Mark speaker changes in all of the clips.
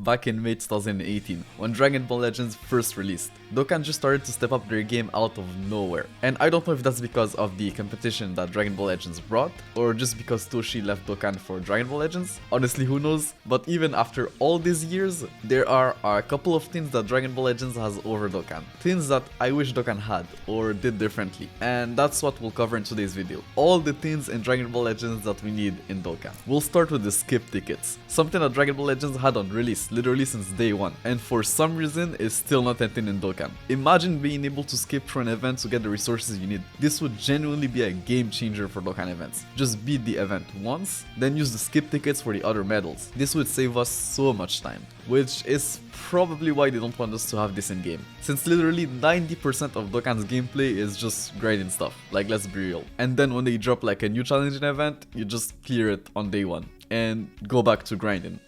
Speaker 1: back in May 2018, when Dragon Ball Legends first released. Dokkan just started to step up their game out of nowhere. And I don't know if that's because of the competition that Dragon Ball Legends brought, or just because Toshi left Dokkan for Dragon Ball Legends. Honestly, who knows? But even after all these years, there are a couple of things that Dragon Ball Legends has over Dokkan. Things that I wish Dokkan had, or did differently. And that's what we'll cover in today's video. All the things in Dragon Ball Legends that we need in Dokkan. We'll start with the skip tickets. Something that Dragon Ball Legends had on release, literally since day one. And for some reason, is still not a thing in Dokkan. Imagine being able to skip through an event to get the resources you need. This would genuinely be a game changer for Dokkan events. Just beat the event once, then use the skip tickets for the other medals. This would save us so much time, which is probably why they don't want us to have this in game. Since literally 90% of Dokkan's gameplay is just grinding stuff, like let's be real. And then when they drop like a new challenging event, you just clear it on day one and go back to grinding.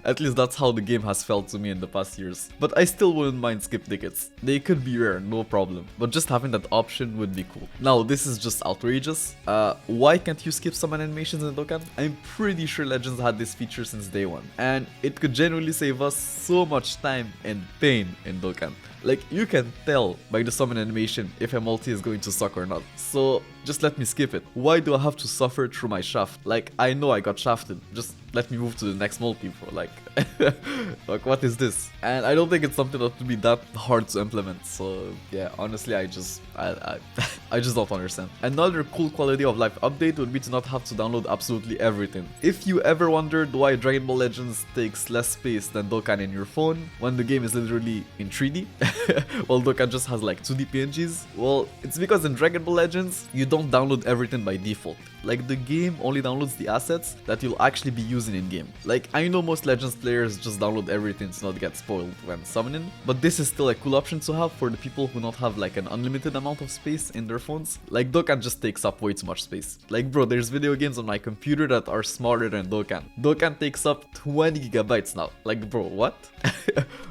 Speaker 1: At least that's how the game has felt to me in the past years. But I still wouldn't mind skip tickets. They could be rare, no problem. But just having that option would be cool. Now, this is just outrageous. Why can't you skip summon animations in Dokkan? I'm pretty sure Legends had this feature since day one. And it could genuinely save us so much time and pain in Dokkan. Like, you can tell by the summon animation if a multi is going to suck or not. So, just let me skip it. Why do I have to suffer through my shaft? Like, I know I got shafted. Just let me move to the next multi, bro. Like, what is this? And I don't think it's something that would be that hard to implement. So, yeah, honestly, I just don't understand. Another cool quality of life update would be to not have to download absolutely everything. If you ever wondered why Dragon Ball Legends takes less space than Dokkan in your phone, when the game is literally in 3D, while Dokkan just has like 2D PNGs, well, it's because in Dragon Ball Legends, you don't download everything by default. Like, the game only downloads the assets that you'll actually be using in game. Like, I know most Legends players just download everything to not get spoiled when summoning, but this is still a cool option to have for the people who don't have like an unlimited amount of space in their phones. Like, Dokkan just takes up way too much space. Like, bro, there's video games on my computer that are smarter than Dokkan. Dokkan takes up 20 gigabytes now. Like, bro, what?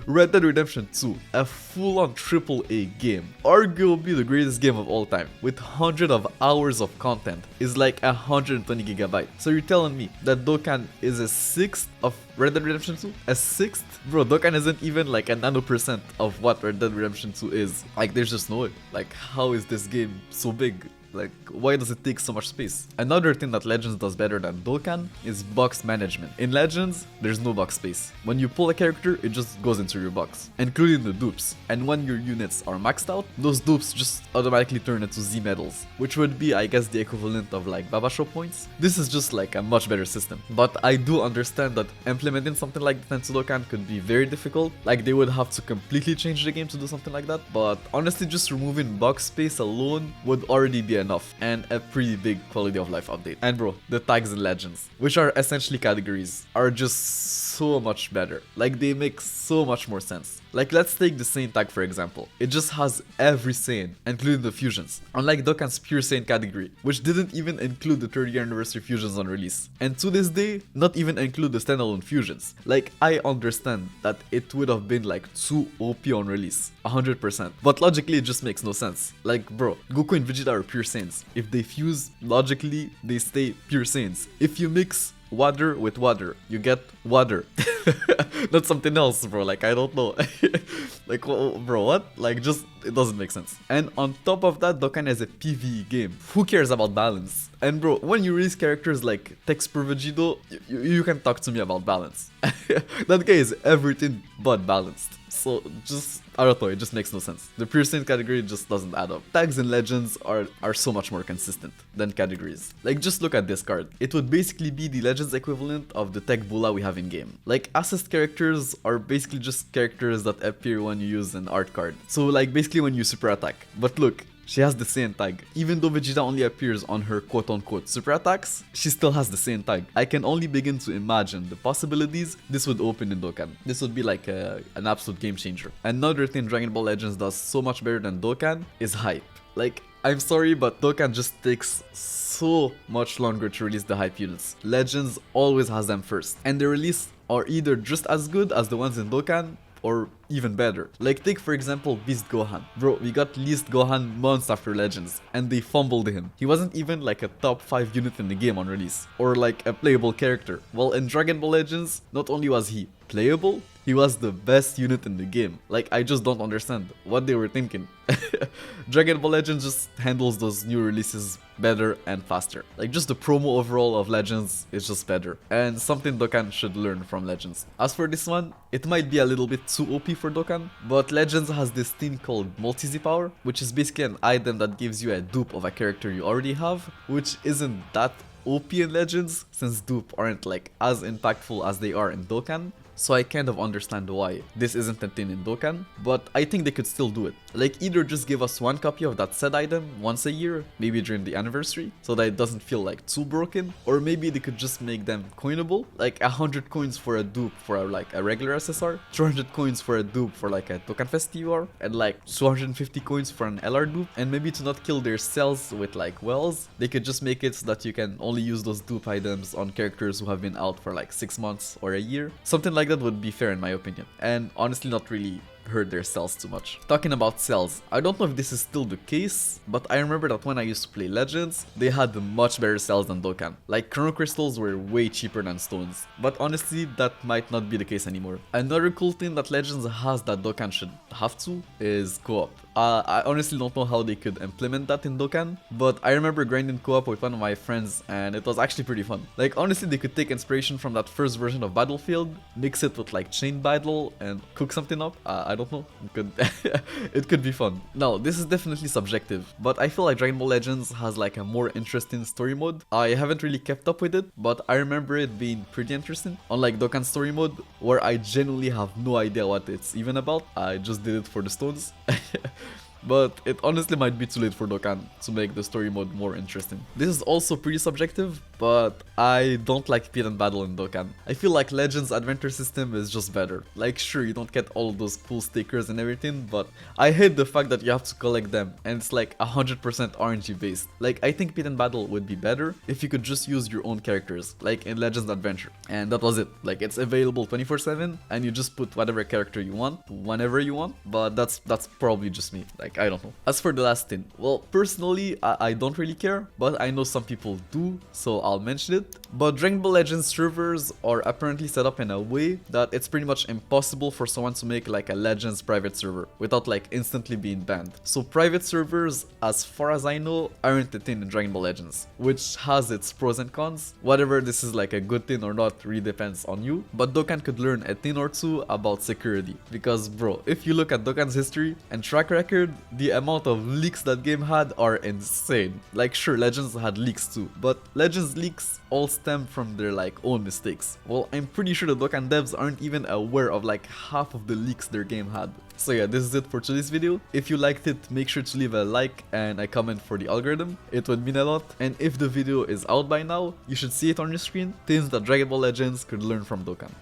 Speaker 1: Red Dead Redemption 2, a full-on AAA game, arguably the greatest game of all time, with hundreds of hours of content, is like 120 gigabytes. So you're telling me that Dokkan is a sixth of Red Dead Redemption 2? A sixth? Bro, Dokkan isn't even like a nano% of what Red Dead Redemption 2 is. Like, there's just no way. Like, how is this game so big? Like, why does it take so much space? Another thing that Legends does better than Dokkan is box management. In Legends, there's no box space. When you pull a character, it just goes into your box, including the dupes. And when your units are maxed out, those dupes just automatically turn into Z medals, which would be, I guess, the equivalent of like Baba Show points. This is just like a much better system. But I do understand that implementing something like that into Dokkan could be very difficult. Like, they would have to completely change the game to do something like that. But honestly, just removing box space alone would already be enough, and a pretty big quality of life update. And bro, the tags in Legends, which are essentially categories, are just so much better. Like, they make so much more sense. Like, let's take the Saiyan tag for example. It just has every Saiyan, including the fusions. Unlike Dokkan's pure Saiyan category, which didn't even include the 30th anniversary fusions on release. And to this day, not even include the standalone fusions. Like, I understand that it would have been like too OP on release, 100%. But logically, it just makes no sense. Like, bro, Goku and Vegeta are pure Saiyans. If they fuse, logically, they stay pure Saiyans. If you mix water with water, you get water. Not something else, bro. Like, I don't know. Like, bro, what? Like, just, it doesn't make sense. And on top of that, Dokkan is a PvE game. Who cares about balance? And bro, when you release characters like Tex per Vegito, you can talk to me about balance. That guy is everything but balanced. So just, I don't know, it just makes no sense. The pure Saint category just doesn't add up. Tags in Legends are so much more consistent than categories. Like, just look at this card. It would basically be the Legends equivalent of the Tech Bula we have in game. Like, assist characters are basically just characters that appear when you use an art card. So like, basically when you super attack. But look, she has the Saiyan tag. Even though Vegeta only appears on her quote-unquote super attacks, she still has the Saiyan tag. I can only begin to imagine the possibilities this would open in Dokkan. This would be like an absolute game changer. Another thing Dragon Ball Legends does so much better than Dokkan is hype. Like, I'm sorry, but Dokkan just takes so much longer to release the hype units. Legends always has them first, and the release are either just as good as the ones in Dokkan, or even better. Like, take for example Beast Gohan. Bro, we got Beast Gohan months after Legends, and they fumbled him. He wasn't even like a top 5 unit in the game on release, or like a playable character. Well, in Dragon Ball Legends, not only was he playable, he was the best unit in the game. Like, I just don't understand what they were thinking. Dragon Ball Legends just handles those new releases better and faster. Like, just the promo overall of Legends is just better, and something Dokkan should learn from Legends. As for this one, it might be a little bit too OP for Dokkan, but Legends has this thing called Multi-Z Power, which is basically an item that gives you a dupe of a character you already have, which isn't that OP in Legends, since dupe aren't like as impactful as they are in Dokkan. So I kind of understand why this isn't a thing in Dokkan, but I think they could still do it. Like, either just give us one copy of that said item once a year, maybe during the anniversary, so that it doesn't feel like too broken, or maybe they could just make them coinable, like 100 coins for a dupe for like a regular SSR, 200 coins for a dupe for like a Dokkan Fest TUR, and like 250 coins for an LR dupe. And maybe to not kill their cells with like wells, they could just make it so that you can only use those dupe items on characters who have been out for like 6 months or a year. Something like that would be fair in my opinion, and honestly not really hurt their cells too much. Talking about cells, I don't know if this is still the case, but I remember that when I used to play Legends, they had much better cells than Dokkan. Like, Chrono Crystals were way cheaper than stones, but honestly that might not be the case anymore. Another cool thing that Legends has that Dokkan should have to is co-op. I honestly don't know how they could implement that in Dokkan, but I remember grinding co-op with one of my friends and it was actually pretty fun. Like, honestly, they could take inspiration from that first version of Battlefield, mix it with like Chain Battle and cook something up. I don't know, it could be fun. Now, this is definitely subjective, but I feel like Dragon Ball Legends has like a more interesting story mode. I haven't really kept up with it, but I remember it being pretty interesting. Unlike Dokkan story mode, where I genuinely have no idea what it's even about, I just did it for the stones. But it honestly might be too late for Dokkan to make the story mode more interesting. This is also pretty subjective, but I don't like Pit and Battle in Dokkan. I feel like Legends Adventure system is just better. Like, sure, you don't get all of those cool stickers and everything, but I hate the fact that you have to collect them and it's like 100% RNG based. Like, I think Pit and Battle would be better if you could just use your own characters, like in Legends Adventure. And that was it. Like, it's available 24/7 and you just put whatever character you want, whenever you want, but that's probably just me. Like, I don't know. As for the last thing, well, personally, I don't really care, but I know some people do, so I'll mention it. But Dragon Ball Legends servers are apparently set up in a way that it's pretty much impossible for someone to make like a Legends private server without like instantly being banned. So private servers, as far as I know, aren't a thing in Dragon Ball Legends, which has its pros and cons. Whether this is like a good thing or not really depends on you, but Dokkan could learn a thing or two about security. Because bro, if you look at Dokkan's history and track record, the amount of leaks that game had are insane. Like, sure, Legends had leaks too, but Legends leaks all stem from their like own mistakes. Well, I'm pretty sure the Dokkan devs aren't even aware of like half of the leaks their game had. So yeah, this is it for today's video. If you liked it, make sure to leave a like and a comment for the algorithm. It would mean a lot. And if the video is out by now, you should see it on your screen. Things that Dragon Ball Legends could learn from Dokkan.